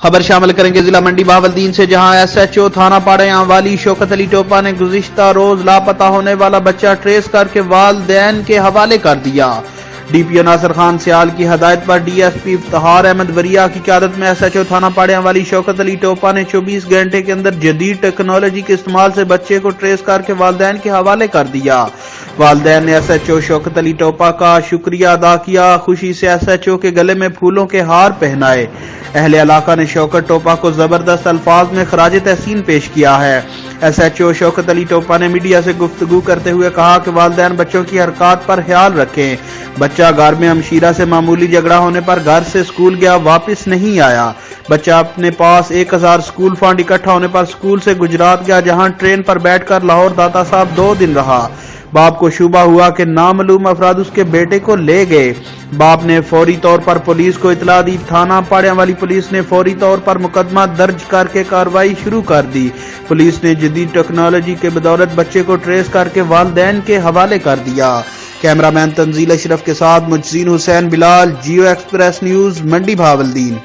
خبر شامل کریں گے ضلع منڈی بہاولدین سے، جہاں ایس ایچ او تھانہ پاہڑیانوالی شوکت ٹوپہ نے گزشتہ روز لاپتہ ہونے والا بچہ ٹریس کر کے والدین کے حوالے کر دیا۔ ڈی پی او ناصر خان سیال کی ہدایت پر D S P Iftikhar Ahmed Wariah کی قیادت میں ایس ایچ او تھانہ پاہڑیانوالی شوکت ٹوپہ نے 24 گھنٹے کے اندر جدید ٹیکنالوجی کے استعمال سے بچے کو ٹریس کر کے والدین کے حوالے کر دیا۔ والدین نے ایس ایچ او شوکت ٹوپہ کا شکریہ ادا کیا، خوشی سے ایس ایچ او کے گلے میں پھولوں کے ہار پہنائے۔ اہل علاقہ نے شوکت ٹوپہ کو زبردست الفاظ میں خراج تحسین پیش کیا ہے۔ ایس ایچ او شوکت ٹوپہ نے میڈیا سے گفتگو کرتے ہوئے کہا کہ والدین بچوں کی حرکات پر خیال رکھیں۔ بچہ گھر میں ہمشیرہ سے معمولی جھگڑا ہونے پر گھر سے اسکول گیا، واپس نہیں آیا۔ بچہ اپنے پاس 1000 اسکول فنڈ اکٹھا ہونے پر اسکول سے گجرات گیا، جہاں ٹرین پر بیٹھ کر لاہور داتا صاحب 2 دن رہا۔ باپ کو شبہ ہوا کہ نامعلوم افراد اس کے بیٹے کو لے گئے۔ باپ نے فوری طور پر پولیس کو اطلاع دی۔ تھانہ پاہڑیانوالی پولیس نے فوری طور پر مقدمہ درج کر کے کارروائی شروع کر دی۔ پولیس نے جدید ٹیکنالوجی کے بدولت بچے کو ٹریس کر کے والدین کے حوالے کر دیا۔ کیمرہ مین تنزیل اشرف کے ساتھ مجزین حسین بلال، جیو ایکسپریس نیوز، منڈی بہاولدین۔